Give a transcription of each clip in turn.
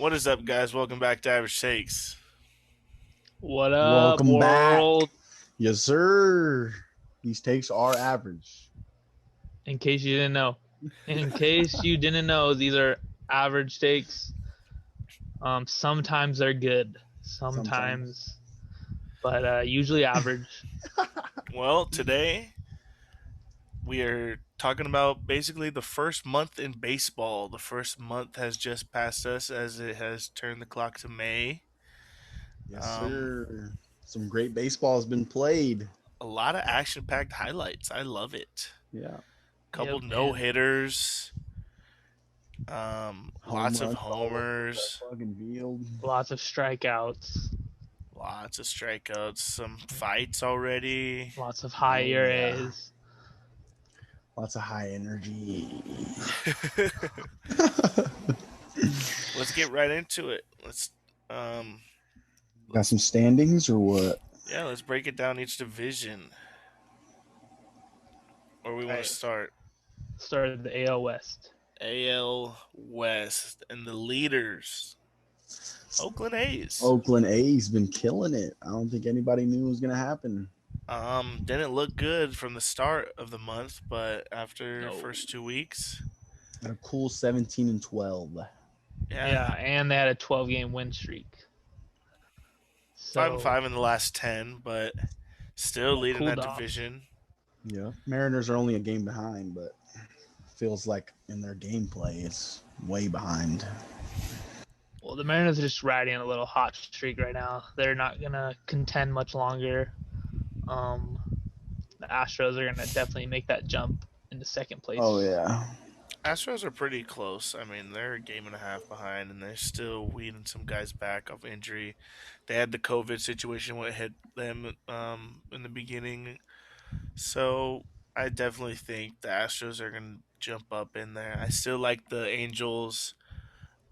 What is up, guys? Welcome back to Average Takes. What up, Welcome back. world? Yes, sir. These takes are average. In case you didn't know. These are average takes. Sometimes they're good. Sometimes. But usually average. Well, today we are talking about basically the first month in baseball. The first month has just passed us as it has turned the clock to May. Yes, sir. Some great baseball has been played. A lot of action-packed highlights. I love it. Yeah. Couple Yep, no-hitters. Lots of Home runs all over homers. the fucking field. lots of strikeouts. Lots of strikeouts. Some fights already. Lots of high Oh, yeah. ERAs. Lots of high energy. Let's get right into it. Got some standings or what? Yeah, let's break it down each division. Where we want Right. to start. Started the AL West. AL West and the leaders. Oakland A's. Oakland A's been killing it. I don't think anybody knew it was gonna happen. Didn't look good from the start of the month, but after No. first 2 weeks, Got a cool 17-12. Yeah, and they had a 12-game win streak. 5-5 in the last 10, but still leading that off. division. Yeah. Mariners are only a game behind, but feels like in their gameplay it's way behind. Well, the Mariners are just riding a little hot streak right now. They're not gonna contend much longer. The Astros are gonna definitely make that jump into second place. Oh yeah. Astros are pretty close. I mean, they're a game and a half behind, and they're still weeding some guys back off injury. They had the COVID situation what hit them in the beginning, so I definitely think the Astros are going to jump up in there. I still like the Angels.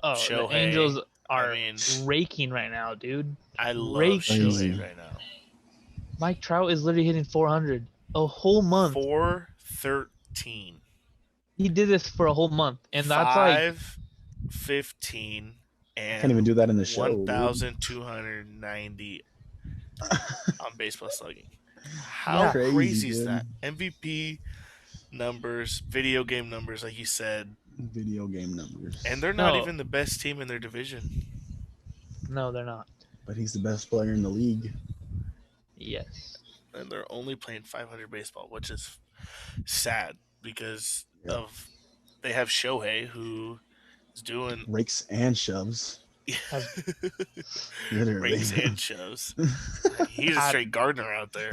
Oh, Shohei. the Angels are I mean, raking right now, dude. I love Raking. Shohei right now. Mike Trout is literally hitting 400 a whole month. 413. He did this for a whole month, and that's like 515 and Can't even do that in the show. 1,290 on baseball slugging. How Crazy, crazy is dude. that? MVP numbers, video game numbers, like you said, Video game numbers. and they're not No. even the best team in their division. no, they're not. But he's the best player in the league. Yes, And they're only playing 500 baseball, which is sad because of they have Shohei who is doing Rakes and shoves. Literally. rakes and shoves. He's a straight gardener out there.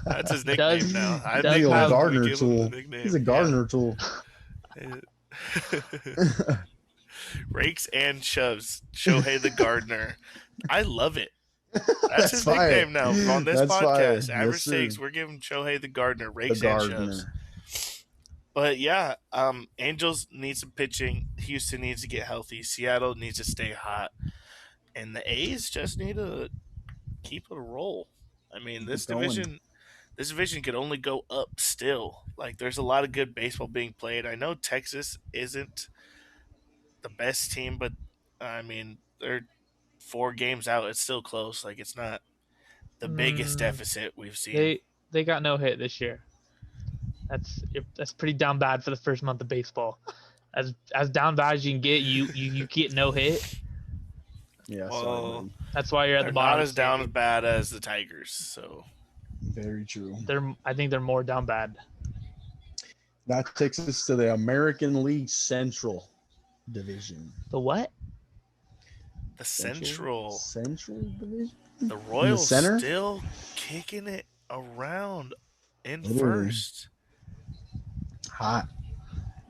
That's his nickname Does- now. I does think He's a have- gardener tool. He's a gardener tool. Rakes and shoves. Shohei the gardener. I love it. That's his fire. nickname now on this That's podcast. fire. Average Yes, sir. Takes, we're giving Shohei the gardener. The Rakes and shoves. gardener. But yeah, Angels need some pitching. Houston needs to get healthy. Seattle needs to stay hot. And the A's just need to keep it a roll. I mean, this Keep going. division could only go up still. Like there's a lot of good baseball being played. I know Texas isn't the best team, but I mean, they're 4 games out. It's still close. Like it's not the biggest deficit we've seen. they got no hit this year. That's pretty down bad for the first month of baseball. As down bad as you can get, you get no hit. Yeah, Well, sorry, man. That's why you're at They're the bottom. not as down as bad as the Tigers. So Very true. I think they're more down bad. That takes us to the American League Central Division. The what? the Central. Central Division? The Royals center? still kicking it around in Literally. first. Hot.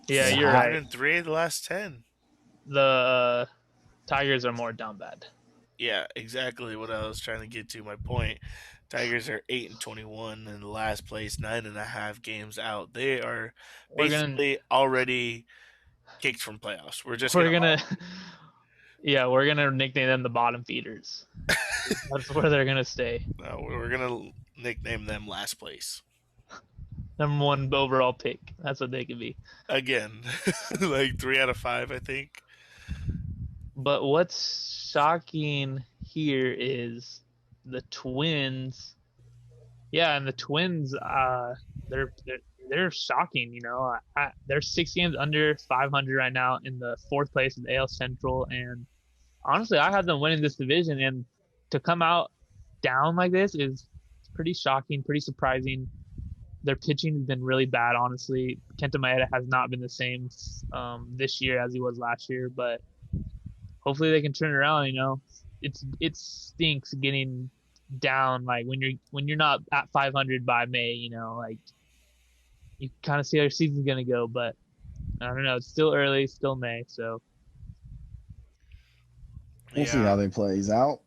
Yeah, Yeah. you're Nine right. and 3 of the last 10. The Tigers are more down bad. Yeah, exactly what I was trying to get to. My point. Tigers are 8 and 21 in last place, 9.5 games out. They are We're gonna- basically already kicked from playoffs. We're we're gonna nickname them the bottom feeders. That's where they're gonna stay. we're gonna nickname them last place Number 1 overall pick. That's what they could be. again. Like 3 out of 5, I think. But what's shocking here is the Twins. Yeah, and the Twins, they're they're, they're shocking. They're 6 games under 500 right now in the fourth place in the AL Central, and honestly, I have them winning this division. And to come out down like this is pretty shocking, pretty surprising. Their pitching has been really bad, honestly. Kenta Maeda has not been the same this year as he was last year, but hopefully they can turn it around. It stinks getting down like when you're not at 500 by May. Like you kind of see how your season's gonna go, but I don't know. It's still early, still May, so We'll see how Yeah, they plays out.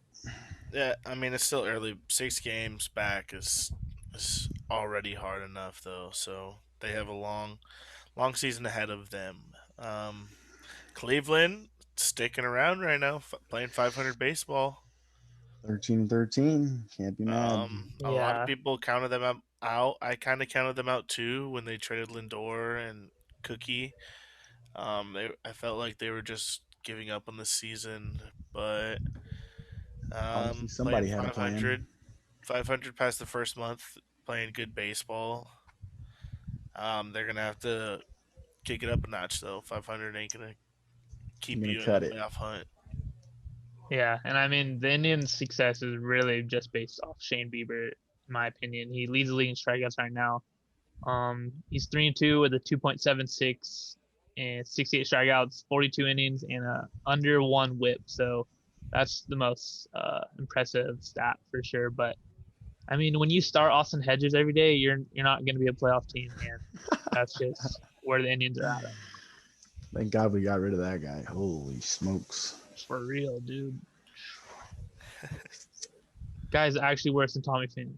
yeah. I mean, it's still early. 6 games back is already hard enough, though. So they have a long season ahead of them. Cleveland sticking around right now, playing 500 baseball. 13-13. Can't be mad. A lot of yeah, people counted them out. I kind of counted them out too when they traded Lindor and Cookie. I felt like they were just giving up on the season, but Obviously, playing somebody had a plan. 500, 500 past the first month, playing good baseball. They're gonna have to kick it up a notch though. 500 ain't gonna I'm keep gonna you in the cut it. playoff hunt. yeah. And I mean, the Indians' success is really just based off Shane Bieber, in my opinion. He leads the league in strikeouts right now. He's 3-2 with a 2.76 and 68 strikeouts, 42 innings, and a under one WHIP. So that's the most impressive stat for sure. But I mean, when you start Austin Hedges every day, you're not going to be a playoff team, and that's just where the Indians are at. Thank God we got rid of that guy. Holy smokes. For real, dude. Guy's actually worse than Tommy Pham.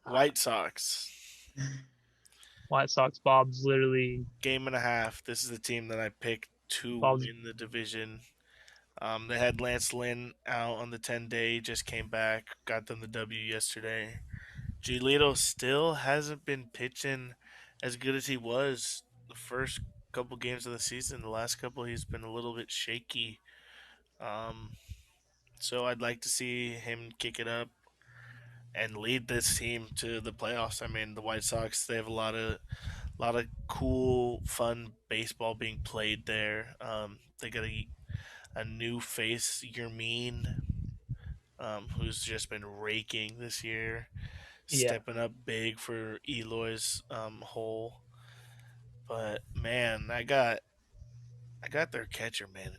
White Sox, White Sox, Bob's literally game and a half. This is the team that I picked to Bob's. win the division. They had Lance Lynn out on the 10-day, just came back, got them the W yesterday. Giolito still hasn't been pitching as good as he was the first couple games of the season. The last couple, he's been a little bit shaky. Um, so I'd like to see him kick it up and lead this team to the playoffs. I mean, the White Sox, they have a lot of cool, fun baseball being played there. They got a new face, Yermine, who's just been raking this year, Yeah. stepping up big for Eloy's hole. But man, I got their catcher, man.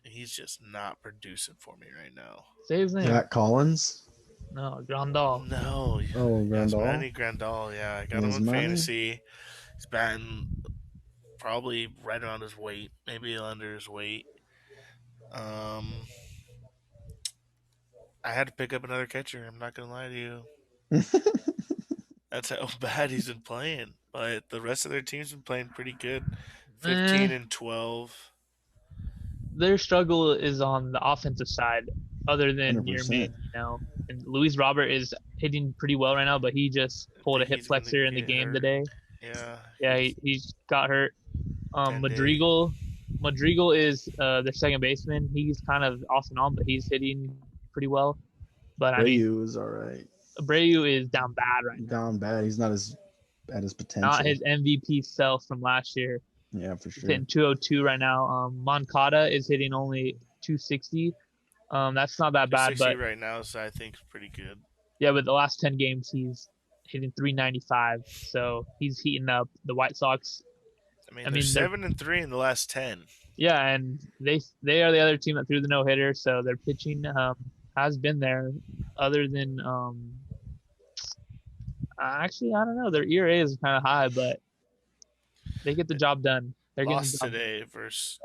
He's just not producing for me right now. Say his name. Zach Collins. No, Grandal. No, Oh, Grandal. Yasmani Grandal. Yeah, I got him His in money. fantasy. He's batting probably right around his weight, maybe under his weight. Um, I had to pick up another catcher. I'm not gonna lie to you. That's how bad he's been playing. But the rest of their team's been playing pretty good. Eh, 15-12. their struggle is on the offensive side, other than your main, 100%. And Luis Robert is hitting pretty well right now, but he just I pulled a think hip he's gonna flexor in the get game hurt. today. Yeah, Yeah, he's he's got hurt. 10-day. Madrigal is their second baseman. He's kind of off and on, but he's hitting pretty well. But I mean, Rayu is all right. Abreu is down bad right now. Down bad. He's not as at his Not potential. his MVP self from last year. Yeah, for He's sure. hitting 202 right now. Moncada is hitting only 260. That's not that bad, 260 but right now, so I think is pretty good. yeah, but the last 10 games he's hitting 395. So he's heating up. The White Sox, I mean, I they're mean, they're 7-3 in the last 10. yeah, and they are the other team that threw the no hitter. So their pitching has been there. Other than actually, I don't know. Their ERA is kind of high, but they get the job done. They're getting the Lost job done. today versus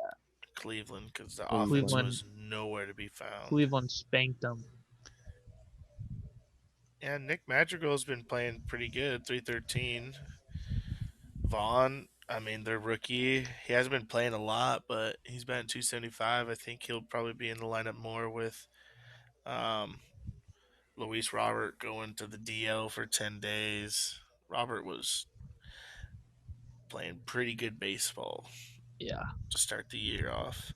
Cleveland because the offense Cleveland. Cleveland, was nowhere to be found. Cleveland spanked them. Yeah, Nick Madrigal's been playing pretty good, 313. Vaughn, I mean, their rookie, he hasn't been playing a lot, but he's batting 275. I think he'll probably be in the lineup more with um, Luis Robert going to the DL for 10 days. Robert was playing pretty good baseball Yeah. to start the year off.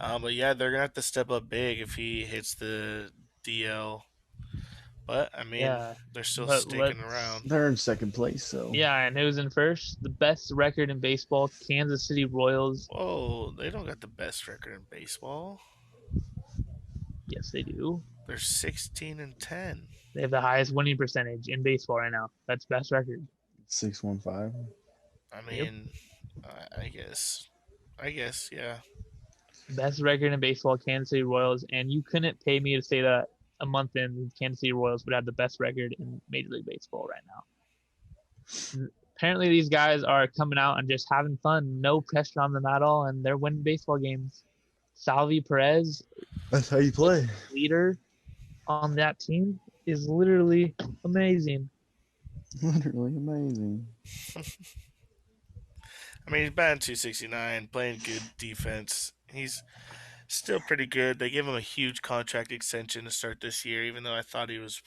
But yeah, they're gonna have to step up big if he hits the DL. But I mean, Yeah, they're still but sticking let's. around. They're in second place, so Yeah, and who's in first? The best record in baseball, Kansas City Royals. Whoa, they don't got the best record in baseball. Yes, they do. They're 16-10. They have the highest winning percentage in baseball right now. That's best record. 615. I Yep. mean, I guess, yeah. Best record in baseball, Kansas City Royals, and you couldn't pay me to say that a month in, Kansas City Royals would have the best record in Major League Baseball right now. And apparently, these guys are coming out and just having fun, no pressure on them at all, and they're winning baseball games. Salvi Perez, That's how you play. leader on that team, is literally amazing. Literally amazing. I mean, he's batting 269, playing good defense. He's still pretty good. They gave him a huge contract extension to start this year, even though I thought he was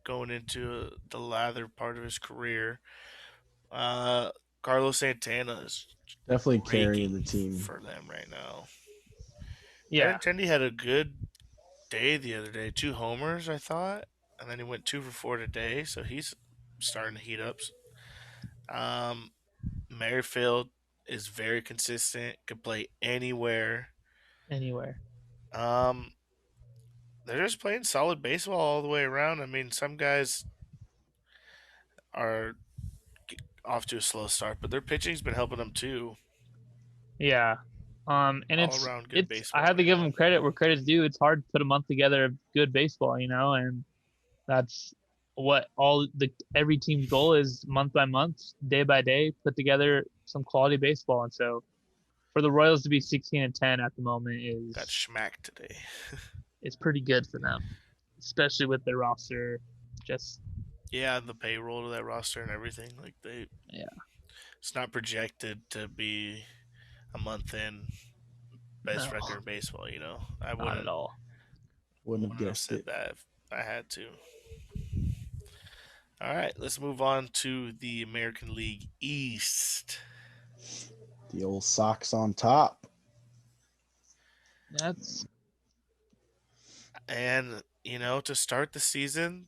going into the latter part of his career. Uh, Carlos Santana is Definitely carrying the raking team. for them right now. Yeah, Benintendi had a good day the other day. 2 homers, I thought. And then he went 2 for 4 today, so he's starting to heat up. Um, Merrifield is very consistent, can play anywhere. anywhere. Um, they're just playing solid baseball all the way around. I mean, some guys are off to a slow start, but their pitching's been helping them too. Yeah. And All around good it's I baseball have to right give now. them credit where credit's due. It's hard to put a month together of good baseball, and that's what all the every team's goal is month by month, day by day, put together some quality baseball. And so for the Royals to be 16-10 at the moment Got schmacked today. is pretty good for them, especially with their roster. Just Yeah, the payroll to that roster and everything. Like yeah, it's not projected to be a month in best no, record in baseball. I not at wouldn't all. Wouldn't have wouldn't have guessed said it. that if I had to. All right, let's move on to the American League East. The old Sox on top. That's And, to start the season,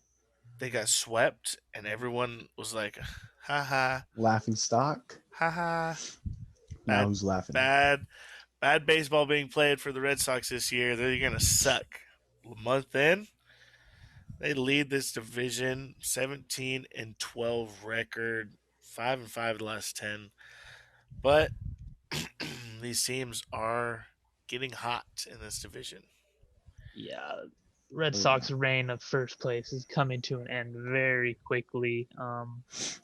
they got swept, and everyone was like, ha ha, Laughing stock. ha ha. Now Bad, who's laughing? bad, bad baseball being played for the Red Sox this year. They're going to suck. A month in, they lead this division 17-12 record, 5-5 the last 10. But these teams are getting hot in this division. yeah. Red Oh, yeah. Sox reign of first place is coming to an end very quickly. They're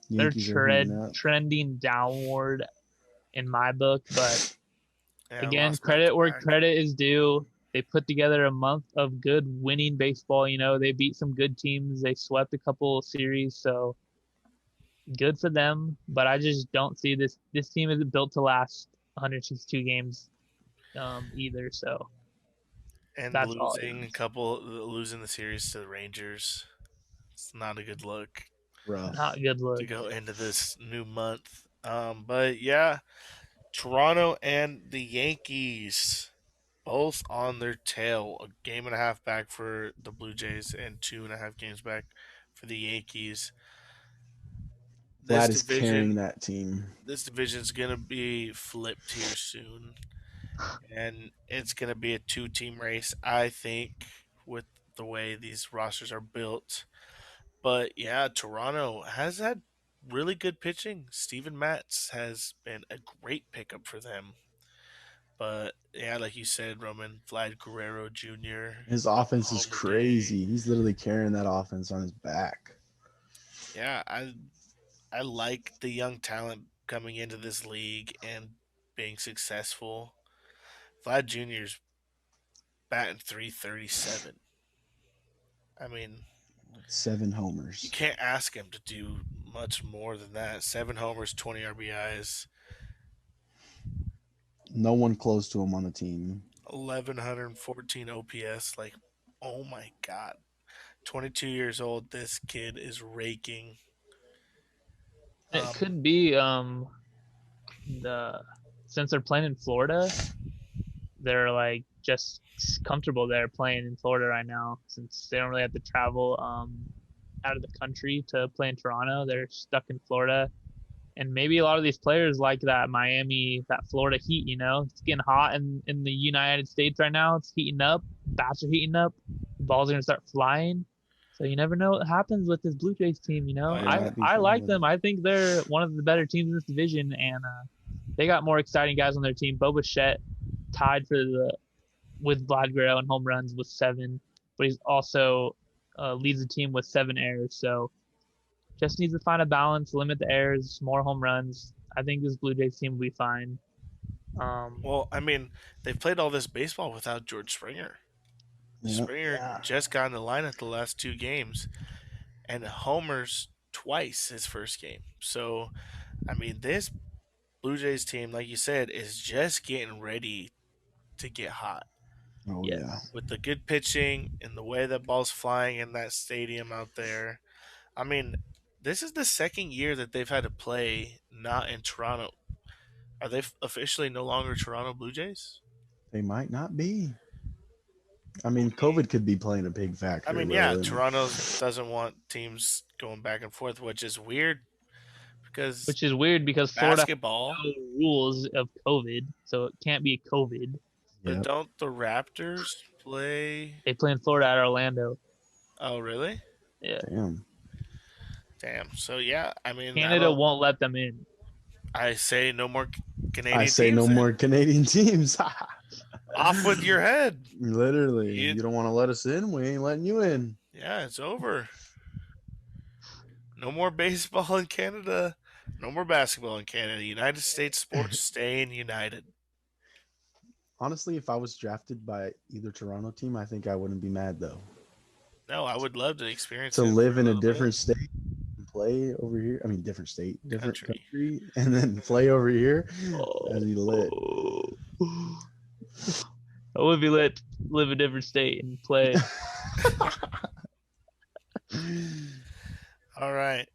Yankees are heating up. trending downward in my book, but Yeah, again, lost back to credit where back. credit is due. They put together a month of good winning baseball. They beat some good teams. They swept a couple series, so good for them. But I just don't see this team isn't built to last 162 games either. So And that's all I got. losing the series to the Rangers. It's not a good look Rough. Not a good to look. go into this new month. But yeah, Toronto and the Yankees both on their tail. A game and a half back for the Blue Jays and 2.5 games back for the Yankees. This Vlad is carrying division, that team. this division's gonna be flipped here soon, and it's gonna be a two-team race. I think with the way these rosters are built. But yeah, Toronto has had really good pitching. Steven Matz has been a great pickup for them. But yeah, like you said, Roman Vlad Guerrero Jr. His offense is Homer Day. crazy. He's literally carrying that offense on his back. Yeah, I like the young talent coming into this league and being successful. Vlad Jr.'s batting 337. I mean, 7 you homers. can't ask him to do much more than that. 7 homers, 20 RBIs, No one close to him on the team. 1114 OPS. Like, oh my God. 22 years old. This kid is raking. It Um, could be the since they're playing in Florida, they're like just comfortable there playing in Florida right now since they don't really have to travel out of the country to play in Toronto. They're stuck in Florida. And maybe a lot of these players like that Miami, that Florida heat, it's getting hot in the United States right now. It's heating up. Bats are heating up. The balls are going to start flying. So you never know what happens with this Blue Jays team, Oh, They yeah. might be I like feeling them. it. I think they're one of the better teams in this division, and they got more exciting guys on their team. Bo Bichette tied with Vlad Guerrero in home runs with 7, but he's also leads the team with 7 errors. So just needs to find a balance, limit the errors, more home runs. I think this Blue Jays team will be fine. Well, I mean, they've played all this baseball without George Springer. Yep. Springer Yeah. just got in the lineup the last 2 games and homers twice his first game. So, I mean, this Blue Jays team, like you said, is just getting ready to get hot Oh yeah. yes, with the good pitching and the way that ball's flying in that stadium out there. I mean, this is the second year that they've had to play not in Toronto. Are they officially no longer Toronto Blue Jays? They might not be. I mean, COVID could be playing a big I factor, mean, yeah, really. Toronto doesn't want teams going back and forth, which is weird because which is weird because Florida basketball. has no rules of COVID, so it can't be COVID. But Yep. don't the Raptors play? They play in Florida at Orlando. Oh, really? Yeah, Damn. Damn. So yeah, I mean, Canada won't let them in. I say no more I Canadian say teams. no Then. more Canadian teams. Off with your head. Literally, You- you don't want to let us in. We ain't letting you in. Yeah, it's over. No more baseball in Canada. No more basketball in Canada. United States sports staying united. Honestly, if I was drafted by either Toronto team, I think I wouldn't be mad though. No, I would love to experience To it live for in a little bit. different state and play over here. I mean, different state, different Country. country, and then play over here. That'd be lit. I would be lit live a different state and play. All right.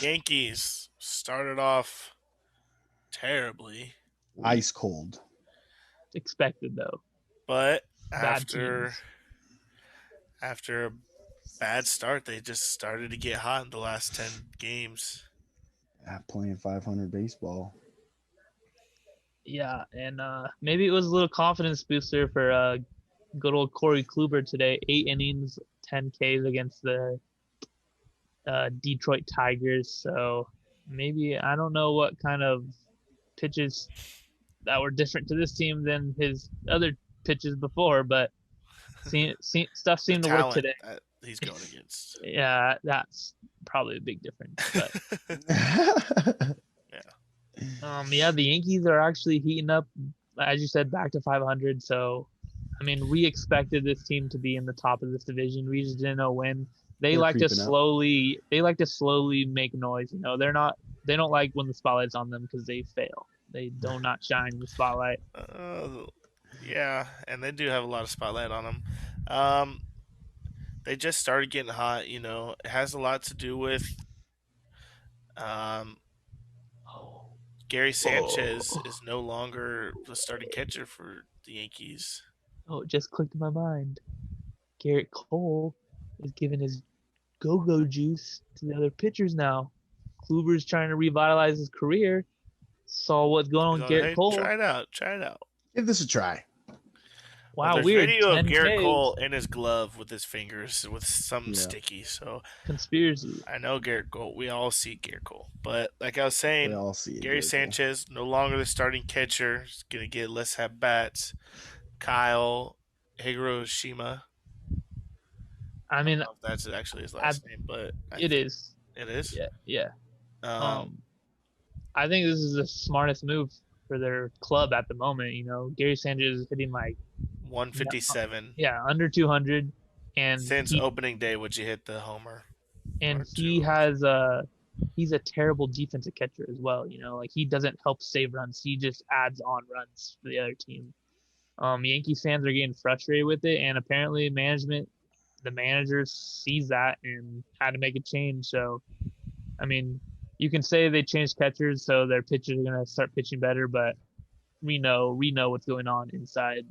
Yankees started off terribly, Ice cold. Expected though. but Bad after teams. after a bad start, they just started to get hot in the last 10 games. Playing 500 baseball. Yeah, and maybe it was a little confidence booster for good old Corey Kluber today. 8 innings, 10 Ks against the Detroit Tigers. So maybe I don't know what kind of pitches that were different to this team than his other pitches before, but stuff The seemed to work talent today. that he's going against. Yeah, that's probably a big difference. But yeah, the Yankees are actually heating up, as you said, back to 500. So, I mean, we expected this team to be in the top of this division. We just didn't know when. They They're like to creeping up. slowly make noise. They don't like when the spotlight's on them because they fail. They do not shine in the spotlight. Yeah, and they do have a lot of spotlight on them. They just started getting hot. It has a lot to do with um, Gary Sanchez is no longer the starting catcher for the Yankees. Oh, it just clicked in my mind. Garrett Cole is giving his go-go juice to the other pitchers now. Kluber's trying to revitalize his career. Saw what's going on with Garrett Hey, Cole. try it out. Try it out. Give this a try. Wow, There's weird. video of 10 Garrett Ks. Cole in his glove with his fingers with something Yeah. sticky. So Conspiracy. I know Garrett Cole. We all see Garrett Cole. But like I was We saying, all see it. Gary Garrett Cole. Sanchez no longer the starting catcher. He's gonna get less at bats. Kyle Hiroshima. I mean, I don't know if that's actually his last name, but it is. It is. Yeah. Um, I think this is the smartest move for their club at the moment. Gary Sanchez is hitting like 157 under 200, and since opening day, which he hit the homer. and or he two. has he's a terrible defensive catcher as well. Like he doesn't help save runs. He just adds on runs for the other team. Yankees fans are getting frustrated with it, and apparently the manager sees that and had to make a change. So, I mean, you can say they changed catchers, so their pitchers are gonna start pitching better, but we know what's going on inside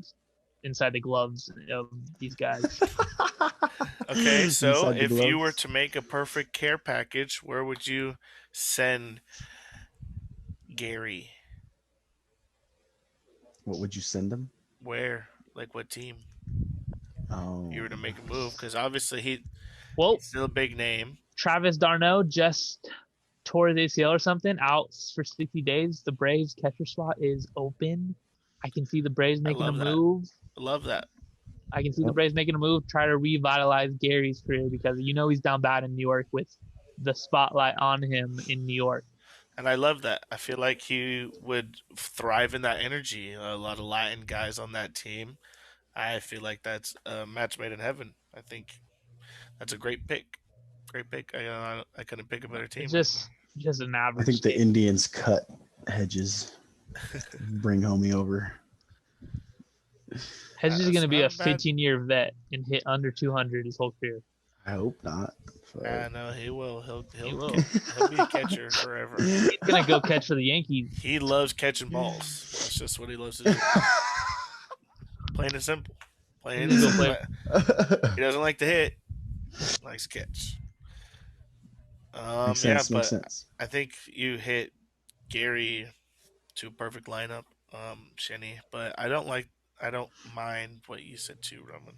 the gloves of these guys. Okay, so Inside the if you were gloves. to make a perfect care package, where would you send Gary? What would you send them? Where? Like what team? If Oh, you were to make a move, because obviously Well, he's still a big name. Travis d'Arnaud just tore his ACL or something, out for 60 days. The Braves catcher spot is open. I can see the Braves I making a love that. move. I love that. I can see the yep. Braves making a move, try to revitalize Gary's career because he's down bad in New York with the spotlight on him in New York. And I love that. I feel like he would thrive in that energy. A lot of Latin guys on that team. I feel like that's a match made in heaven. I think that's a great pick. Great pick. I couldn't pick a better It's team. just an I think average the team. Indians cut Hedges. Bring homie over. Hedges is going That's to be a not bad. 15-year vet and hit under 200 his whole career. I hope not. Nah, no, he will. He will. He'll be a catcher forever. He's going to go catch for the Yankees. He loves catching balls. That's just what he loves to do. Plain and simple. Plain and He's a simple. good He doesn't like to hit. He likes to catch. Makes Yeah, sense. Makes but sense. I think you hit Gary to a perfect lineup, Shenny. But I don't mind what you said too, Roman.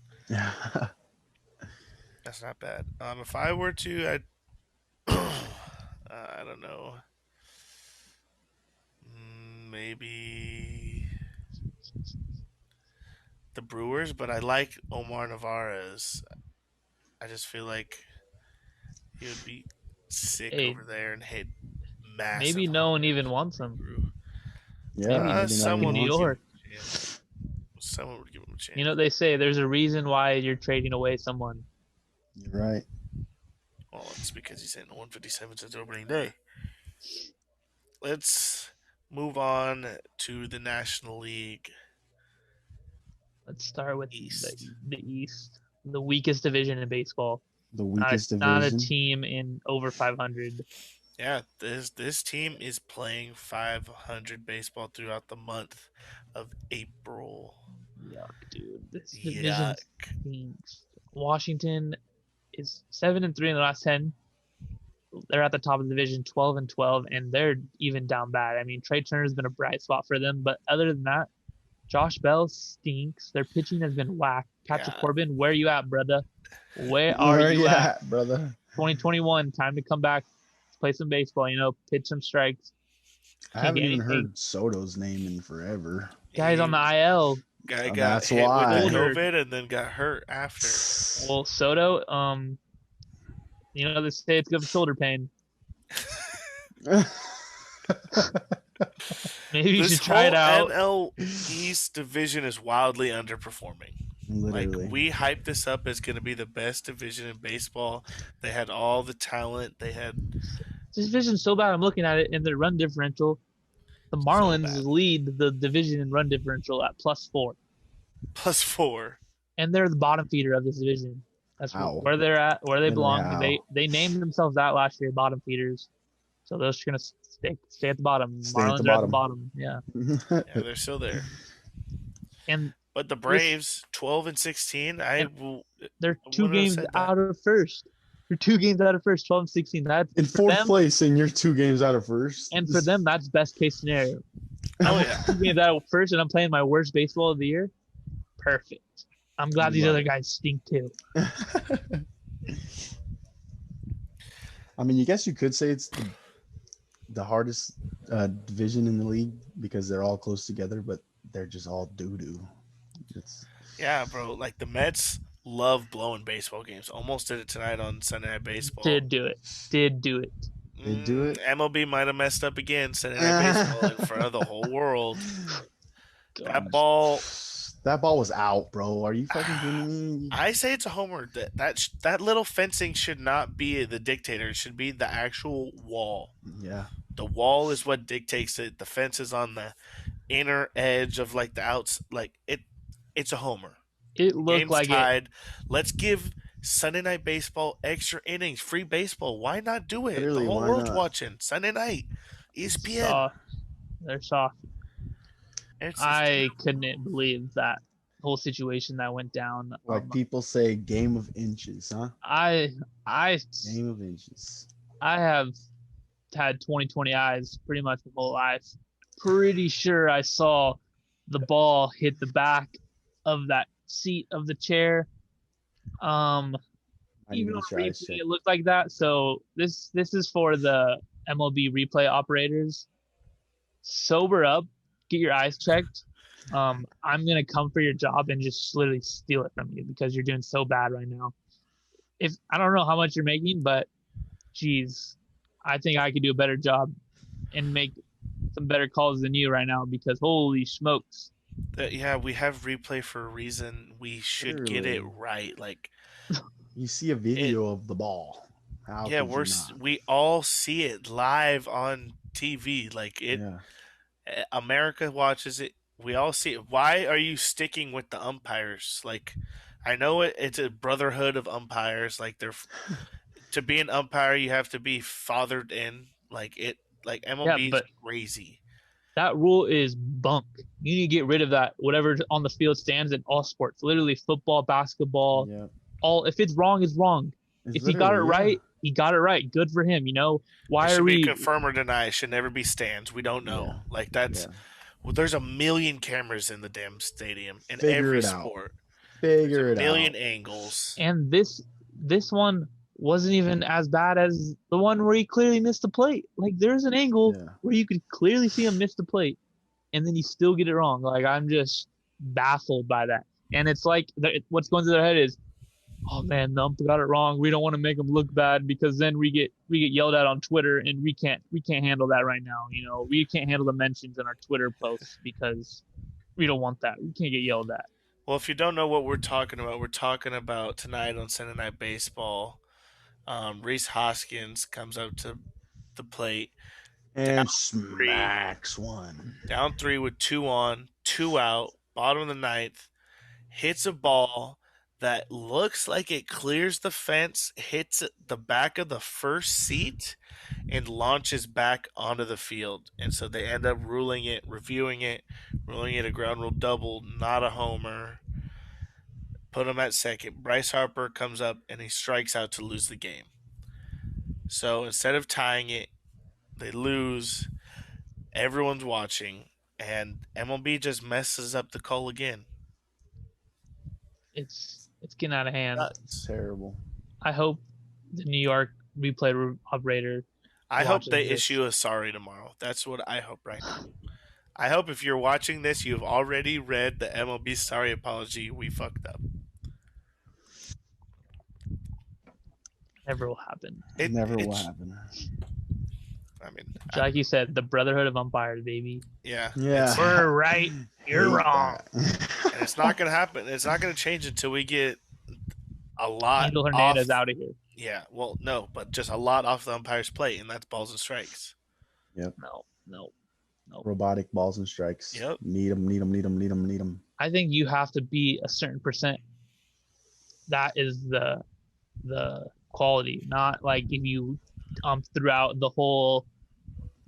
That's not bad. If I were to, I don't know, maybe the Brewers, but I like Omar Narvaez. I just feel like he would be sick Hey, over there and hit massive maybe no one homers. even wants him. Yeah, Maybe maybe not Someone even New would wants give him. him York. a chance. Someone would give him a chance. You know, they say there's a reason why you're trading away someone. You're right. Well, it's because he's hitting 157 since opening day. Let's move on to the National League Let's start with East. the East, the weakest division in baseball. The Not weakest not a division. team in over 500. Yeah, this team is playing 500 baseball throughout the month of April. Yuck, dude. This division Yuck. stinks. Washington is 7-3 in the last 10. They're at the top of the division, 12-12, and they're even down bad. I mean, Trey Turner's been a bright spot for them, but other than that, Josh Bell stinks. Their pitching has been whack. Patrick Yeah. Corbin, where you at, brother? Where are Where you at? brother? 2021, time to come back, play some baseball. Pitch some strikes. I Can't haven't get even anything. heard Soto's name in forever. Guys on the IL. Guy Oh, got that's hit why. with the Older. COVID and then got hurt after. Well, Soto, they say it's good for shoulder pain. Maybe you This should try it whole out. NL East division is wildly underperforming. Literally. Like, we hyped this up as going to be the best division in baseball. They had all the talent. They had This division's so bad. I'm looking at it in their run differential. The Marlins bad. lead the division in run differential at +4, +4. and they're the bottom feeder of this division. That's How? where they're at, where they Literally belong. how? They named themselves that last year, bottom feeders. So they're just gonna stay at the bottom. Stay at Marlins the are at the bottom. bottom. Yeah, Yeah, they're still there. and But the Braves, 12-16, they're I 2 wouldn't have games said that. out of first. They're 2 games out of first, 12-16. That's In for fourth them, place, and you're 2 games out of first. and for them, that's best case scenario. Oh, yeah. 2 games out of first, and I'm playing my worst baseball of the year. Perfect. I'm glad these Love other it. guys stink too. I mean, you guess you could say it's the hardest division in the league because they're all close together, but they're just all doo-doo. Yeah, bro. Like, the Mets love blowing baseball games. Almost did it tonight on Sunday Night Baseball. Did do it. They do it. MLB might have messed up again Sunday Night Baseball in front of the whole world. That ball, That ball was out, bro. Are you fucking kidding me? I say it's a homer. That little fencing should not be the dictator. It should be the actual wall. Yeah. The wall is what dictates it. The fence is on the inner edge of like the outs. Like it's a homer. It looked Game's like tied. Let's give Sunday Night Baseball extra innings, free baseball. Why not do it? Literally, The whole why world's not? watching Sunday night. it. ESPN. Soft. They're soft. It's I terrible. couldn't believe that whole situation that went down. Like people say, game of inches, huh? I I Game of inches. I have had 20/20 eyes pretty much my whole life. Pretty sure I saw the ball hit the back of that seat of the chair. Um, I need to Even on get your replay, eyes checked. it looked like that. So this is for the MLB replay operators. Sober up, get your eyes checked. I'm gonna come for your job and just literally steal it from you because you're doing so bad right now. If I don't know how much you're making, but geez, I think I could do a better job and make some better calls than you right now because holy smokes. Yeah, we have replay for a reason. We should get it Literally. right. Like You see a it. video of the ball. How Yeah, could you not? we all see it live on TV. Like it, Yeah. America watches it. We all see it. Why are you sticking with the umpires? Like, I know it's a brotherhood of umpires. Like to be an umpire, you have to be fathered in. Like Yeah, MLB is but crazy. that rule is bunk. You need to get rid of that. Whatever on the field stands in all sports, literally football, basketball, Yeah. all. If it's wrong, it's wrong. It's If he got it literally, yeah. right, he got it right. Good for him. It Why are should be we? confirm or deny. It should never be stands. We don't Yeah. know. Like that's Yeah. well, there's a million cameras in the damn stadium in Figure every it out. sport. There's Figure a it million out. angles. And this one wasn't even as bad as the one where he clearly missed the plate. Like there's an angle Yeah. where you could clearly see him miss the plate, and then you still get it wrong. Like I'm just baffled by that. And it's like what's going through their head is, oh man, the ump got it wrong. We don't want to make him look bad because then we get yelled at on Twitter, and we can't handle that right now. We can't handle the mentions in our Twitter posts because we don't want that. We can't get yelled at. Well, if you don't know what we're talking about tonight on Sunday Night Baseball. Reese Hoskins comes up to the plate, down And three, smacks one. down three with two on, two out, bottom of the ninth, hits a ball that looks like it clears the fence, hits the back of the first seat, and launches back onto the field. And so they end up reviewing it, ruling it a ground rule double, not a homer. Put him at second. Bryce Harper comes up and he strikes out to lose the game. So instead of tying it, they lose. Everyone's watching, and MLB just messes up the call again. It's getting out of hand. It's Nuts. terrible. I hope the New York replay operator I hope watches they this. issue a sorry tomorrow. That's what I hope right now. I hope if you're watching this, you've already read the MLB sorry apology. We fucked up. Never will happen. It never will it's- happen. I mean, Like you said, the brotherhood of umpires, baby. yeah, Yeah. We're right. You're Hate wrong. that. and it's not gonna happen. It's not gonna change until we get a lot Angel off. Hernandez out of here. Yeah, well, no, but just a lot off the umpire's plate, and that's balls and strikes. No. Robotic balls and strikes. Yep. Need them, need them, need them, need them, need them. I think you have to be a certain percent. That is the quality, not like if you throughout the whole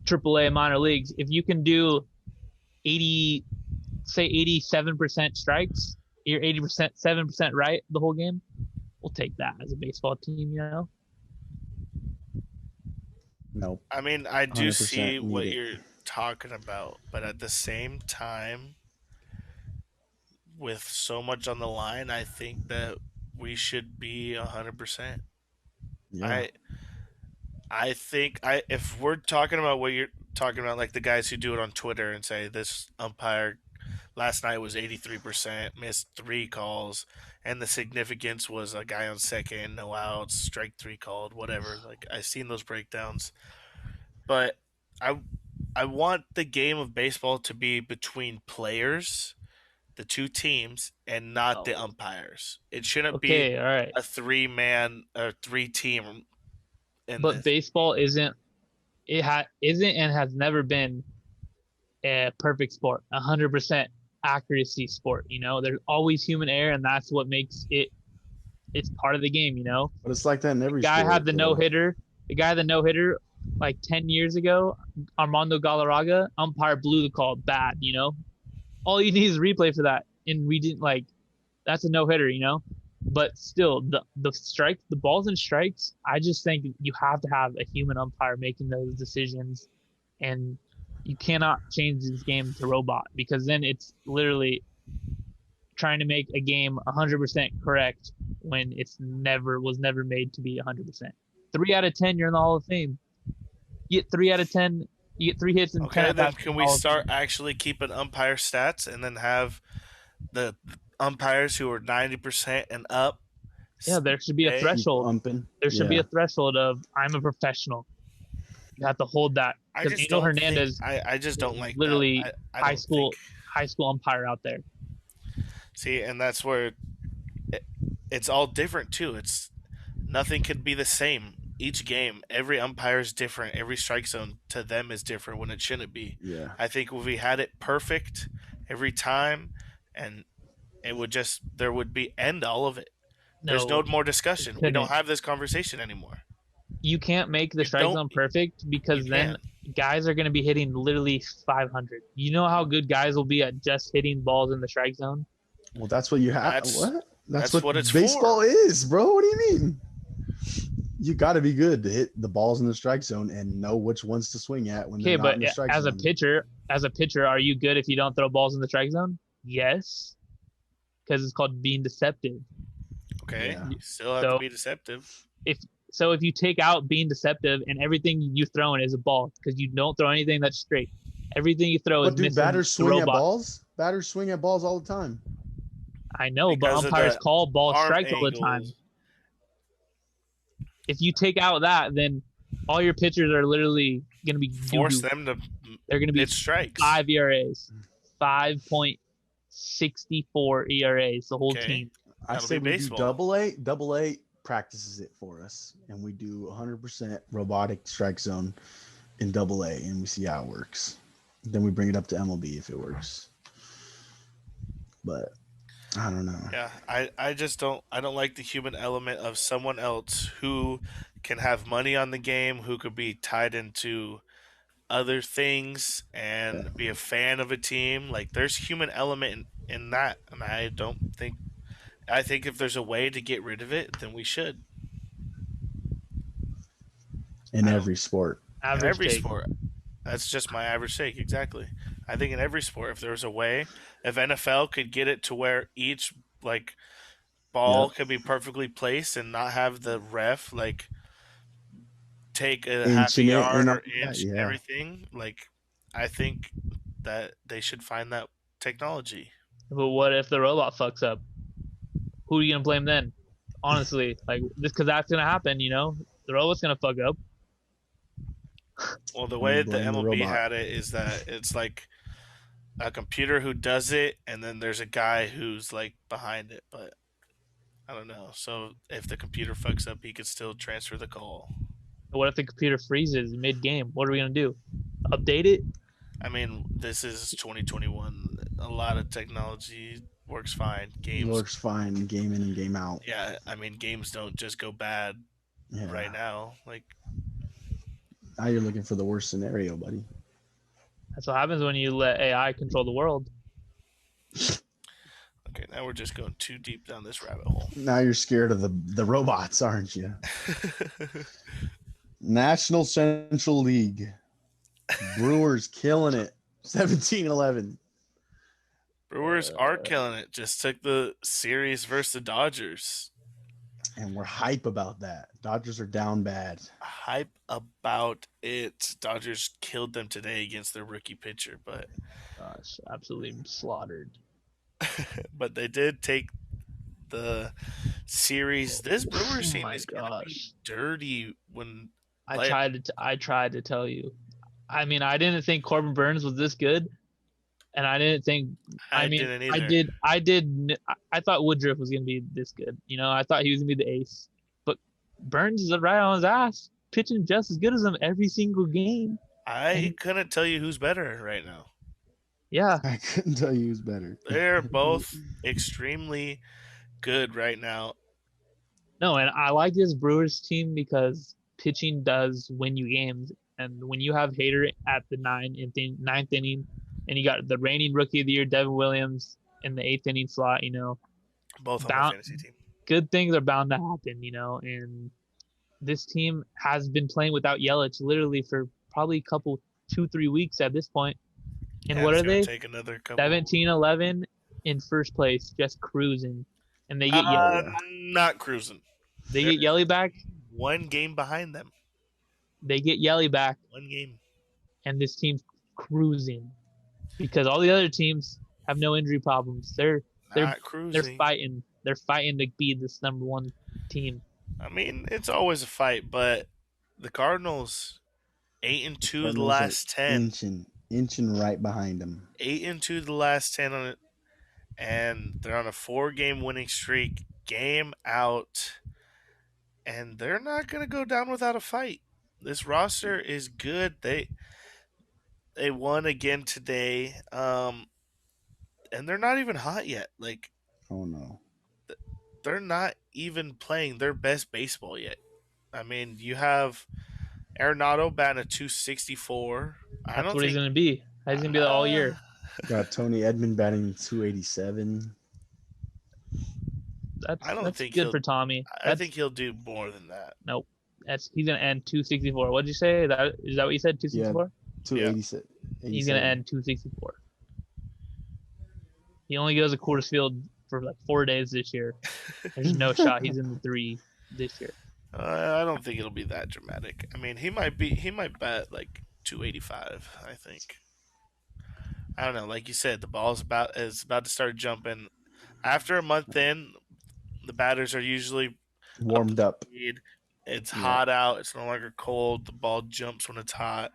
AAA minor leagues. If you can do 87% strikes, you're 7% right the whole game. We'll take that as a baseball team, Nope. I mean, I do 100% see what need it. you're talking about, but at the same time, with so much on the line, I think that we should be 100%. Yeah. I think if we're talking about what you're talking about, like the guys who do it on Twitter and say this umpire last night was 83%, missed three calls, and the significance was a guy on second, no outs, strike three called, whatever. Like I've seen those breakdowns, but I want the game of baseball to be between players, the two teams, and not the Oh. umpires. It shouldn't be Okay, all right. a three-man or three-team. But baseball isn't and has never been a perfect sport, 100% accuracy sport. There's always human error, and that's what makes it. It's part of the game. But it's like that in every The guy sport. had the no hitter. The guy the no hitter like 10 years ago, Armando Galarraga, umpire blew the call bad. all you need is replay for that, and we didn't like. That's a no hitter, you know. But still, the strike, the balls and strikes. I just think you have to have a human umpire making those decisions, and you cannot change this game to robot because then it's literally trying to make a game 100% correct when it's never was never made to be 100%. 3 out of 10, you're in the Hall of Fame. You get 3 out of 10. You get 3 hits and 10 Okay, at then bats. can we start actually keeping umpire stats and then have the umpires who are 90% and up? Yeah, there should be a Hey, Keep threshold. umping. There should be Yeah. a threshold of I'm a professional. You have to hold that I because just Angel don't think Hernandez I just don't is like literally that. I high don't think. school umpire out there. See, and that's where it's all different too. It's nothing could be the same. Each game, every umpire is different. Every strike zone to them is different when it shouldn't be. Yeah. I think if we had it perfect every time, and it would just there would be end all of it. There's no No, more you discussion. We don't couldn't. have this conversation anymore. You can't make the You strike don't. zone perfect You because then can. guys are going to be hitting literally 500. You know how good guys will be at just hitting balls in the strike zone? Well, that's what you have. That's What? That's that's what what it's baseball for. is, bro. What do you mean? You got to be good to hit the balls in the strike zone and know which ones to swing at when they're Okay, not but in the strike as a zone. pitcher, are you good if you don't throw balls in the strike zone? Yes, because it's called being deceptive. Okay, Yeah. you still have to So be deceptive. if if you take out being deceptive and everything you throw in is a ball because you don't throw anything that's straight. Everything you throw is But do missing batters the swing at robot. balls? Batters swing at balls all the time. I know, but Because of umpires the call ball arm strikes all the time. angles. If you take out that, then all your pitchers are literally going to be Force doo-doo. them to They're going to be pitch strikes. 5 ERAs, 5.64 ERAs, the whole Okay, team. I that'll say be we baseball. do double A. Double A practices it for us, and we do 100% robotic strike zone in double A, and we see how it works. Then we bring it up to MLB if it works. But I don't know. Yeah, I just don't like the human element of someone else who can have money on the game, who could be tied into other things Yeah. and be a fan of a team. Like there's human element in that, and I think if there's a way to get rid of it, then we should. In I don't every sport. in Average every take. sport. That's just my average take, exactly. I think in every sport, if there was a way, if NFL could get it to where each like ball Yep. could be perfectly placed and not have the ref like take a half a Inching it yard and all or that. inch and Yeah. everything, like I think that they should find that technology. But what if the robot fucks up? Who are you going to blame then? Honestly, like just because that's going to happen, you know? The robot's going to fuck up. Well, the And we way the blame the MLB robot. had it is that it's like a computer who does it, and then there's a guy who's like behind it, but I don't know. So if the computer fucks up, he could still transfer the call. What if the computer freezes mid game? What are we going to do? Update it? I mean, this is 2021. A lot of technology works fine. It Games, works fine game in and game out. yeah. I mean, games don't just go bad Yeah. right now. Like, Now you're looking for the worst scenario, buddy. That's what happens when you let AI control the world. okay, now we're just going too deep down this rabbit hole. Now you're scared of the robots, aren't you? National Central League. Brewers killing it. 17-11. Brewers are killing it. Just took the series versus the Dodgers. And we're hype about that. Dodgers are down bad. Hype about it. Dodgers killed them today against their rookie pitcher, but Gosh, absolutely slaughtered. but they did take the series. This Brewers Oh team my is gonna be gosh. dirty when I tried to tell you. I mean, I didn't think Corbin Burns was this good, and I didn't think. I I mean, didn't either. I thought Woodruff was gonna be this good. You know, I thought he was gonna be the ace, but Burns is right on his ass, pitching just as good as him every single game. I couldn't tell you who's better right now. Yeah, I couldn't tell you who's better. They're both extremely good right now. no, and I like this Brewers team because pitching does win you games, and when you have Hader at the ninth inning and you got the reigning rookie of the year, Devin Williams, in the 8th inning slot. Both on my Bound fantasy team. good things are bound to happen. And this team has been playing without Yelich literally for probably a couple 2-3 weeks at this point. And Yeah, what it's are gonna they? take another couple. 17-11 in first place, just cruising, and they get Yelly. Not cruising. They get Yelly back. One game behind them. They get Yelly back. One game. And this team's cruising because all the other teams have no injury problems. They're cruising. They're fighting to be this number one team. I mean, it's always a fight, but the Cardinals 8-2 the last 10. Inching right behind them. 8-2 the last 10 on it, and they're on a 4-game winning streak, game out, and they're not gonna go down without a fight. This roster is good. They won again today, and they're not even hot yet. Like, oh no, they're not even playing their best baseball yet. I mean, you have Arenado batting at 264. That's what he's going to be. He's going to be that all year. Got Tony Edman batting 287. That's good for Tommy. I think he'll do more than that. Nope. He's going to end 264. What did you say? Is that what you said? 264? Yeah, 287. He's going to end 264. He only goes to Coors Field for like 4 days this year. There's no shot he's in the 3 this year. I don't think it'll be that dramatic. I mean, he might bat like 285, I think. I don't know. Like you said, the ball's about to start jumping. After a month in, the batters are usually warmed up. It's hot out. It's no longer cold. The ball jumps when it's hot.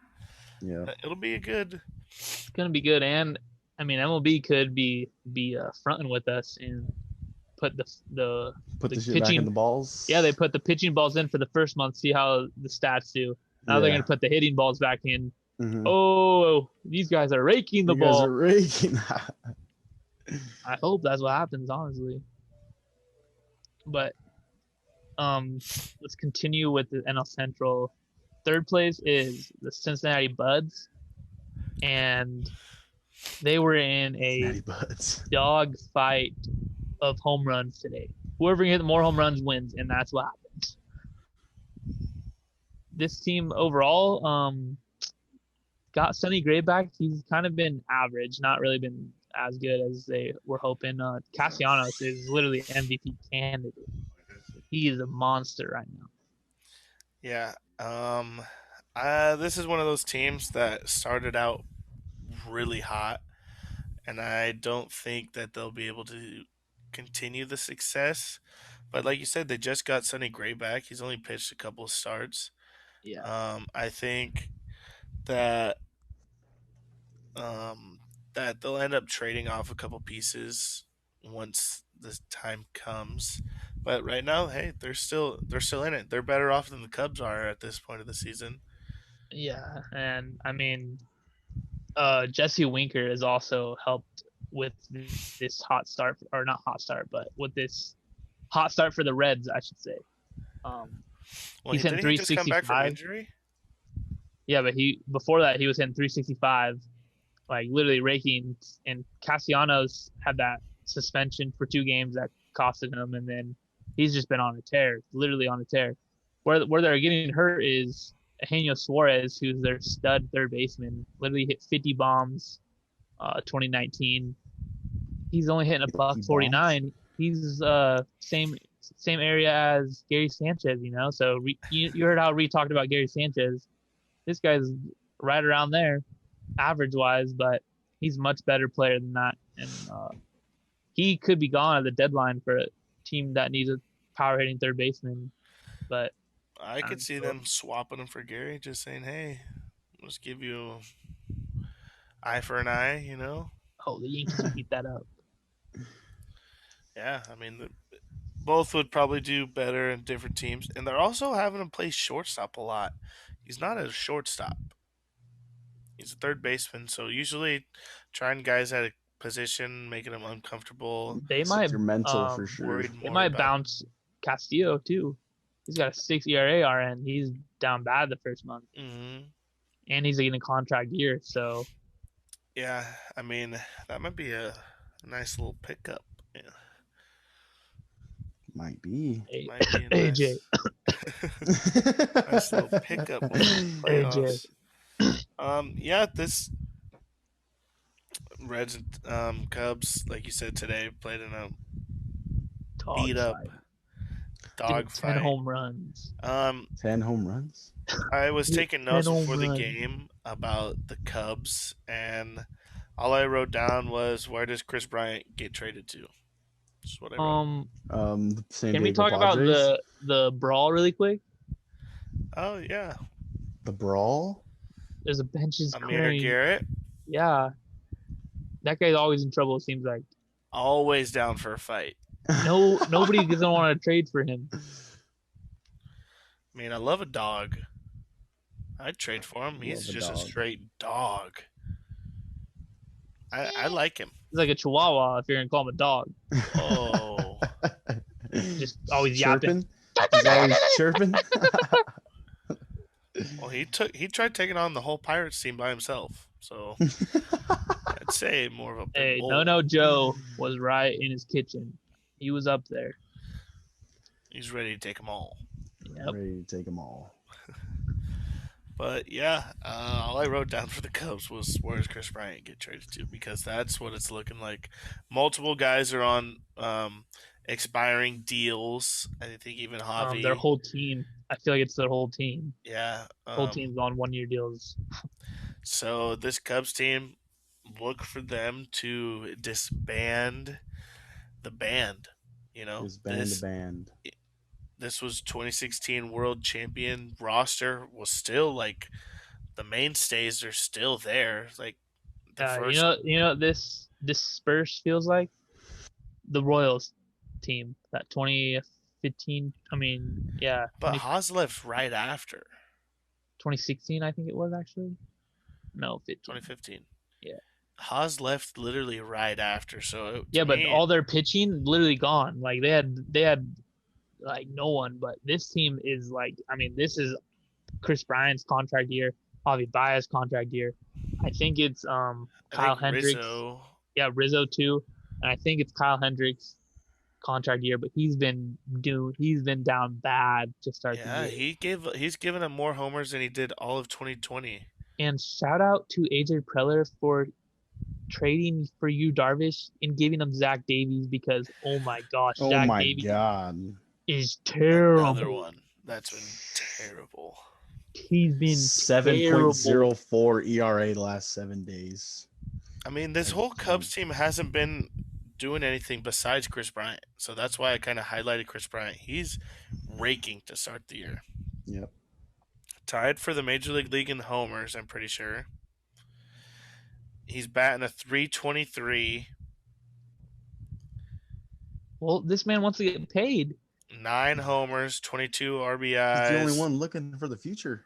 Yeah, it'll be good. It's gonna be good, and I mean MLB could be fronting with us and put the shit pitching back in the balls. Yeah, they put the pitching balls in for the first month, see how the stats do. Now they're gonna put the hitting balls back in. Mm-hmm. Oh, these guys are raking the ball. Guys are raking. I hope that's what happens, honestly. But let's continue with the NL Central. Third place is the Cincinnati Buds, and they were in a dog fight of home runs today. Whoever can hit more home runs wins, and that's what happened. This team overall got Sonny Gray back. He's kind of been average, not really been as good as they were hoping. Castellanos is literally an MVP candidate. He is a monster right now. Yeah. This is one of those teams that started out really hot, and I don't think that they'll be able to continue the success. But like you said, they just got Sonny Gray back. He's only pitched a couple of starts. Yeah. I think that that they'll end up trading off a couple pieces once the time comes. But right now, hey, they're still in it. They're better off than the Cubs are at this point of the season. Yeah, and I mean, Jesse Winker has also helped with this hot start, or not hot start, but with this hot start for the Reds, I should say. He's hitting 365. He just come back from injury? Yeah, but before that he was hitting 365, like literally raking. And Castellanos had that suspension for 2 games that costed him, and then he's just been on a tear, literally on a tear. Where they're getting hurt is Eugenio Suarez, who's their stud third baseman, literally hit 50 bombs 2019. He's only hitting a $149. He's same area as Gary Sanchez, So you heard how Reed talked about Gary Sanchez. This guy's right around there, average-wise, but he's a much better player than that. And he could be gone at the deadline for a team that needs a power-hitting third baseman. But I could see them swapping him for Gary, just saying, hey, let's give you eye for an eye, Oh, the Yankees would beat that up. Yeah, I mean, both would probably do better in different teams. And they're also having him play shortstop a lot. He's not a shortstop. He's a third baseman, so usually trying guys at a position, making them uncomfortable. They might mental for sure. They might bounce Castillo too. He's got a 6 ERA RN. He's down bad the first month, and he's in a contract year. So Yeah, I mean that might be a nice little pickup. Yeah, Might be. might be a AJ, nice, nice little pickup before the AJ. playoffs. Yeah, this Reds and Cubs, like you said today, played in a beat Dog up fight. Give me dog 10 fight. home runs. Um, 10 home runs. I was Give me taking 10 notes home before the runs. game about the Cubs, and all I wrote down was, "Where does Chris Bryant get traded to?" That's what I wrote. Um, The San can we Diego talk about Padres. the brawl really quick? Oh yeah, The brawl. There's a benches Amir clearing. Garrett, Yeah, that guy's always in trouble. It seems like always down for a fight. nobody doesn't want to trade for him. I mean, I love a dog. I'd trade for him. He's Love a just a dog. straight dog. I like him. He's like a chihuahua if you're gonna call him a dog. Oh, Just always yapping. chirping. He's always chirping. well, he tried taking on the whole Pirates team by himself. So I'd say more of a big Hey, bull. No Joe was right in his kitchen. He was up there. He's ready to take them all. Yep. Ready to take them all. But yeah, all I wrote down for the Cubs was, where does Chris Bryant get traded to? Because that's what it's looking like. Multiple guys are on expiring deals. I think even Javi. Their whole team. I feel like it's their whole team. Yeah. Whole team's on 1-year deals. So this Cubs team, look for them to disband the band. You know, Disband the band. this was 2016 World Champion roster was still like the mainstays are still there. Like the first, you know this Spurs feels like the Royals team that 2015. I mean, yeah, but Haas left right after 2016. I think it was actually. No, 15. 2015. Yeah. Haas left literally right after. So yeah, but all their pitching literally gone. Like they had like no one. But this team is like, I mean, this is Chris Bryant's contract year, Javi Baez's contract year. I think it's Kyle Hendricks. Rizzo. Yeah, Rizzo too, and I think it's Kyle Hendricks' contract year. But he's been down bad to start the year. He's given up more homers than he did all of 2020. And shout out to AJ Preller for trading for you Darvish and giving him Zach Davies because oh my gosh, Oh Zach my Davies god. is terrible. Another one that's been terrible. He's been 7.04 ERA the last 7 days. I mean, this whole Cubs team hasn't been doing anything besides Chris Bryant. So that's why I kind of highlighted Chris Bryant. He's raking to start the year. Yep. Tied for the Major League in homers, I'm pretty sure. He's batting a .323. Well, this man wants to get paid. 9 homers, 22 RBIs. He's the only one looking for the future.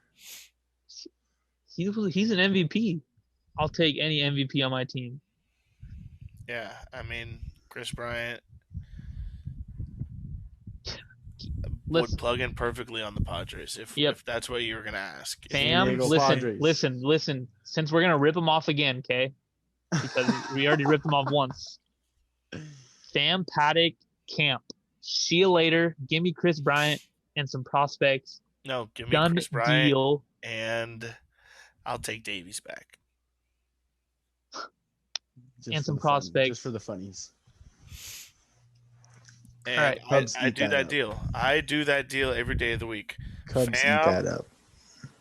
He's an MVP. I'll take any MVP on my team. Yeah, I mean, Chris Bryant would plug in perfectly on the Padres if that's what you were going to ask. Sam, listen. Since we're going to rip him off again, okay? Because we already ripped him off once. Sam, Paddock, Camp. See you later. Give me Chris Bryant and some prospects. No, give me Chris Bryant deal. And I'll take Davies back. And some prospects. Just for the funnies. And all right, I do that deal. I do that deal every day of the week. Cubs eat that up.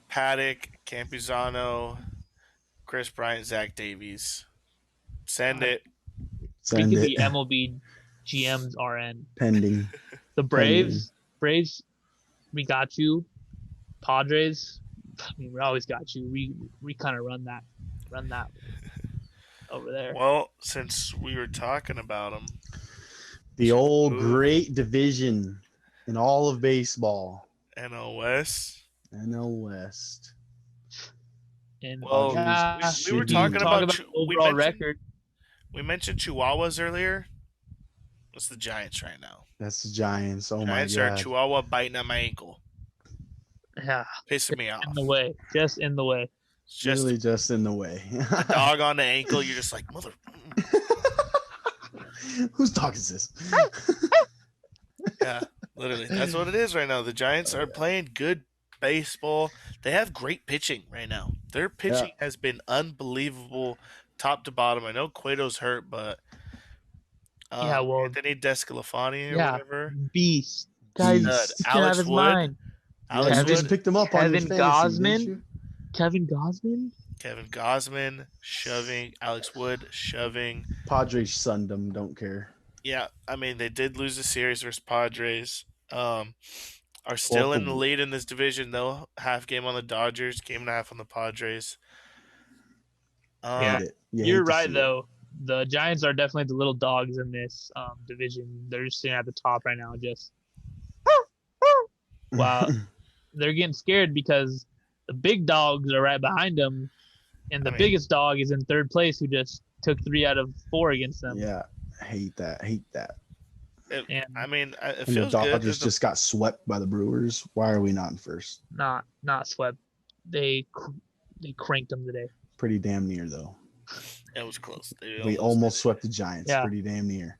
Paddock, Campuzano, Chris Bryant, Zach Davies. Send it. We could be MLB GMs RN. Pending. The Braves, we got you. Padres, I mean, we always got you. We kind of run that over there. Well, since we were talking about them, the old great division in all of baseball. NL West. And well, we were talking about overall record. We mentioned Chihuahuas earlier. What's the Giants right now? That's the Giants. Oh Giants my god! Giants are Chihuahua biting at my ankle. Yeah, pissing me off. In the way, just in the way. It's just Literally just in the way. the dog on the ankle. You're just like, mother. Whose dog is this? Yeah, literally. That's what it is right now. The Giants are playing good baseball. They have great pitching right now. Their pitching has been unbelievable top to bottom. I know Cueto's hurt, but Yeah, well, Anthony Descalafani or yeah, whatever, beast. Guy's stud. Beast. can have Alex his Wood. mind. Yeah, you just Kevin picked him up on your Kevin fantasy, didn't Gosman. you? Kevin Gosman. Kevin Gosman shoving. Alex Wood shoving. Padres sunned him. Don't care. Yeah, I mean they did lose the series versus Padres. Are 12 still to in the 1. lead in this division though. Half game on the Dodgers, game and a half on the Padres. Yeah, Hate it. You you're hate to right see it. though. The Giants are definitely the little dogs in this division. They're just sitting at the top right now, just wow. They're getting scared because the big dogs are right behind them, and the I mean, biggest dog is in third place, who just took 3 out of 4 against them. Yeah, hate that. Hate that. it And it And the feels good. Dodgers just got swept by the Brewers. Why are we not in first? not swept. They cranked them today. Pretty damn near though. It was close. We almost swept the Giants. Yeah. Pretty damn near.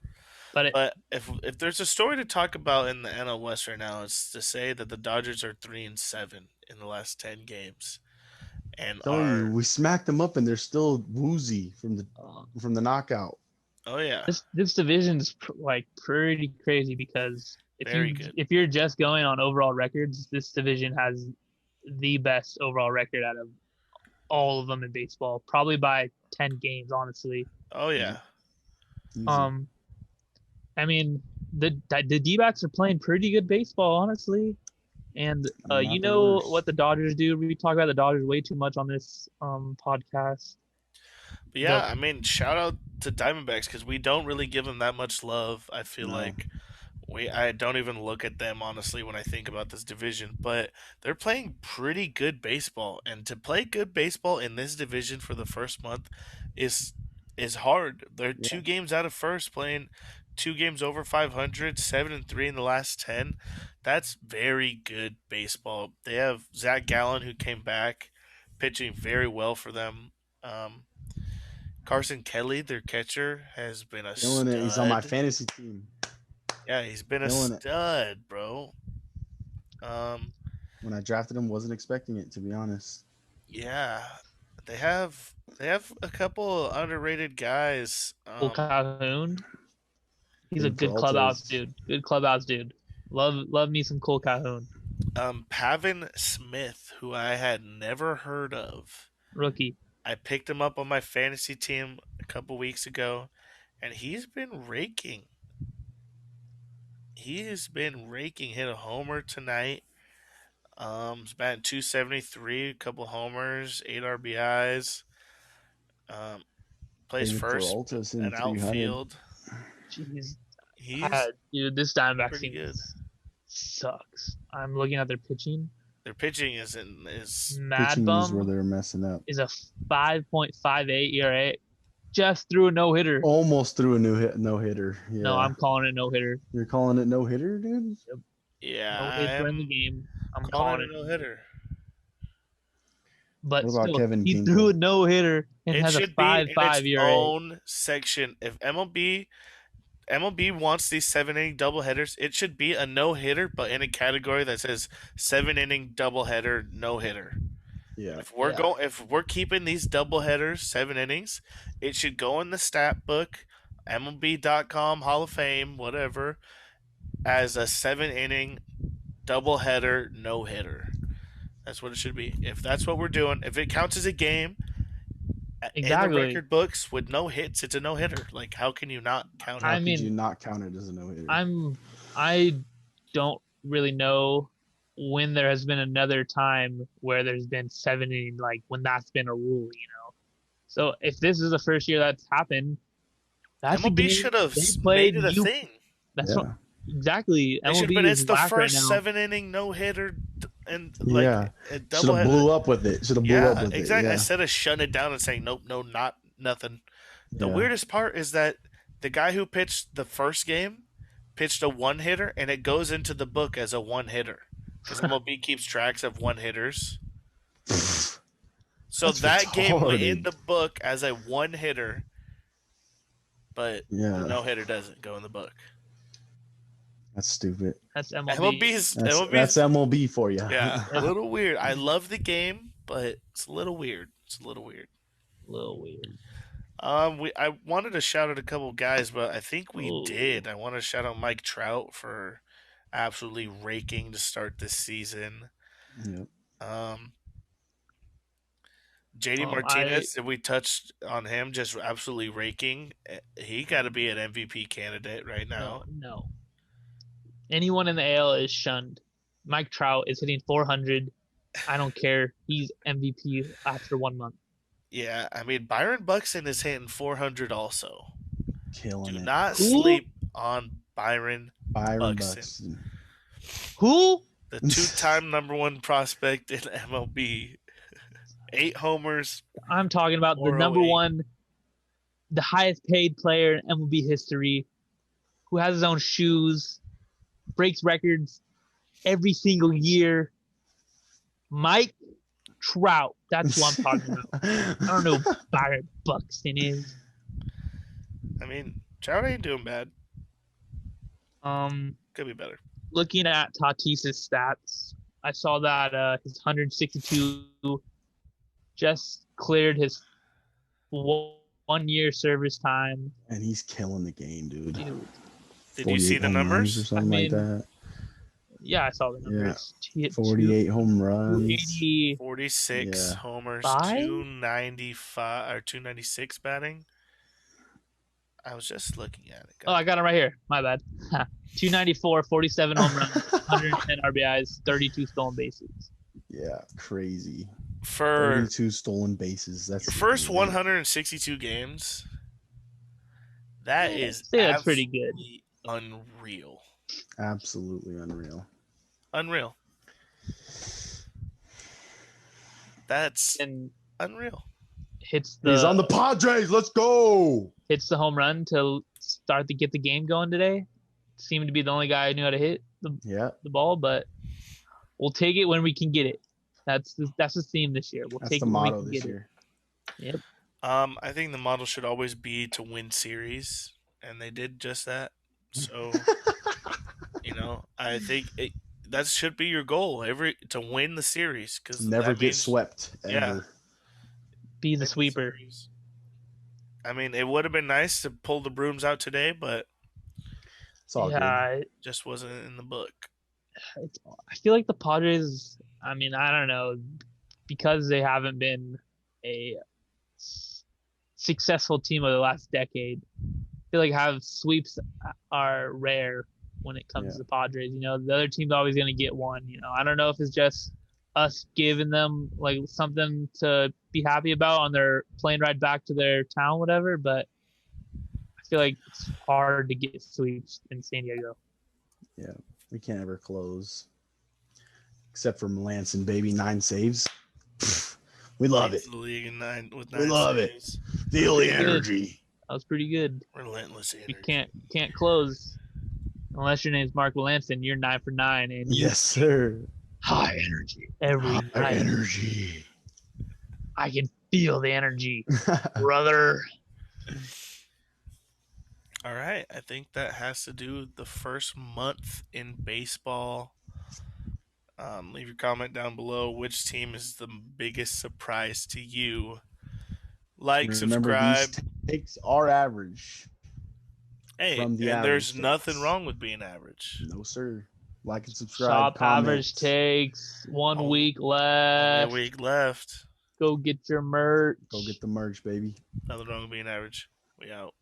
But if there's a story to talk about in the NL West right now, it's to say that the Dodgers are 3-7 in the last 10 games, and Telling you, are we smacked them up, and they're still woozy from the knockout. oh yeah, this division is like pretty crazy because Very good. if you're just going on overall records, this division has the best overall record out of all of them in baseball, probably by 10 games, honestly. oh yeah. Easy. I mean, the D-backs are playing pretty good baseball, honestly. And Not you the know worst. what the Dodgers do? We talk about the Dodgers way too much on this podcast. But yeah, I mean, shout out to Diamondbacks because we don't really give them that much love. I feel No. like I don't even look at them honestly when I think about this division, but they're playing pretty good baseball, and to play good baseball in this division for the first month is hard. They're 2 games out of first, playing 2 games over 500, 7-3 in the last 10. That's very good baseball. They have Zach Gallen who came back, pitching very well for them. Carson Kelly, their catcher, has been a Killing stud. it. He's on my fantasy team. Yeah, he's been a Killing it. stud, bro. When I drafted him, wasn't expecting it, to be honest. Yeah, they have a couple underrated guys. Cole Calhoun, he's a Good good for clubhouse Ultras. dude. Good clubhouse dude. Love me some Cole Calhoun, Pavin Smith, who I had never heard of. rookie. I picked him up on my fantasy team a couple weeks ago, and he's been raking. He has been raking. Hit a homer tonight. He's batting .273, a couple homers, 8 RBIs. Plays David first Peralta's in and 300. outfield. Jeez, He's dude, this Diamondback pretty team good. sucks. I'm looking at their pitching. Their pitching is Mad Pitching is where Bum they're messing up. is a 5.58 ERA. Just threw a no hitter. Almost threw a no hitter. Yeah. No, I'm calling it no hitter. You're calling it no hitter, dude? yeah. No hitter in the game. I'm calling calling it it. a no hitter. But What about still, Kevin he Ginkel? threw a no hitter and It has a should be in 5.5 its ERA. own section. If MLB wants these 7-inning doubleheaders, it should be a no hitter, but in a category that says 7-inning doubleheader no hitter. Yeah. If we're keeping these doubleheaders 7 innings, it should go in the stat book, MLB.com Hall of Fame, whatever, as a 7-inning doubleheader no hitter. That's what it should be. If that's what we're doing, if it counts as a game in the Exactly. record books with no hits, it's a no hitter. Like, how can you not count How it? I could mean, you not count it as a no hitter? I don't really know when there has been another time where there's been 7 inning, like when that's been a rule, you know. So if this is the first year that's happened, that's a MLB game should have they made played. it a thing. That's Yeah. what exactly. They should have MLB been. is It's the whack first right now. 7-inning no hitter, and like Yeah. a Should double have blew up with it. Should have blew up Yeah, with exactly. it. Instead of shutting it down and saying nope, no, not nothing. The Yeah. weirdest part is that the guy who pitched the first game pitched a 1-hitter, and it goes into the book as a 1-hitter because MLB keeps tracks of 1-hitters. So That's that game went in retarded. the book as a one hitter, but the Yeah, no hitter doesn't go in the book. that's stupid. That's MLB. That's MLB for you. Yeah, a Yep. little weird. I love the game, but it's a little weird. It's a little weird. A little weird. I wanted to shout out a couple guys, but I think we Oh. did. I want to shout out Mike Trout for absolutely raking to start this season. Yep. JD I Martinez, if we touched on him, just absolutely raking. He got to be an MVP candidate right now. no. Anyone in the AL is shunned. Mike Trout is hitting 400. I don't care. He's MVP after 1 month. Yeah, I mean Byron Buxton is hitting 400 also. Killing Do it. not Who? sleep on Byron Byron Buxton. Buxton. Who? The two-time number one prospect in MLB. 8 homers. I'm talking about the number 408. one, the highest paid player in MLB history, who has his own shoes, breaks records every single year. Mike Trout. That's who I'm talking about. I don't know who Byron Buxton is. I mean, Trout ain't doing bad. Could be better. Looking at Tatis's stats, I saw that his 162 just cleared his 1 year service time. And he's killing the game, dude. Did you see 48 the home runs numbers? or something like that? Yeah, I saw the numbers. He hit 48 home runs. 280. 46 Yeah. homers, Five? 295 or 296 batting. I was just looking at it. Oh, I got him right here. My bad. 294, 47 home runs, 110 RBIs, 32 stolen bases. Yeah, crazy. For 32 stolen bases. That's your first insane. 162 games, that is That's pretty good. unreal. Absolutely unreal. Unreal. That's And unreal. hits He's on the the Padres. Let's go. home run to start to get the game going today. Seemed to be the only guy who knew how to hit Yeah, the ball, but we'll take it when we can get it. That's the theme this year. We'll that's take the it when we motto can this get year. it. Yep. I think the model should always be to win series, and they did just that. So, I think that should be your goal to win the series because Never get swept ever. Yeah. Be the sweeper. I mean, it would have been nice to pull the brooms out today, but It's all good. it just wasn't in the book. I feel like the Padres. I mean, I don't know, because they haven't been a successful team of the last decade. I feel like have sweeps are rare when it comes to the Padres. The other team's always going to get one. I don't know if it's just us giving them like something to be happy about on their plane ride back to their town, whatever. But I feel like it's hard to get sweeps in San Diego. Yeah, we can't ever close. Except for Melanson, baby, 9 saves. We love it. The league in with We 9 love saves. it. Feel the energy. That was pretty good. Relentless energy. You can't close unless your name's Mark Melanson. You're 9 for 9, and Yes, sir. high energy every High night. energy. I can feel the energy, brother. All right, I think that has to do with the first month in baseball. Leave your comment down below. Which team is the biggest surprise to you? Like, Remember, subscribe. these takes are average. Hey, from the and there's average nothing takes. wrong with being average. No, sir. Like and subscribe. Shop comment. average takes 1 Oh, week Only left. a week left. Go get your merch. Go get the merch, baby. Nothing wrong with being average. We out.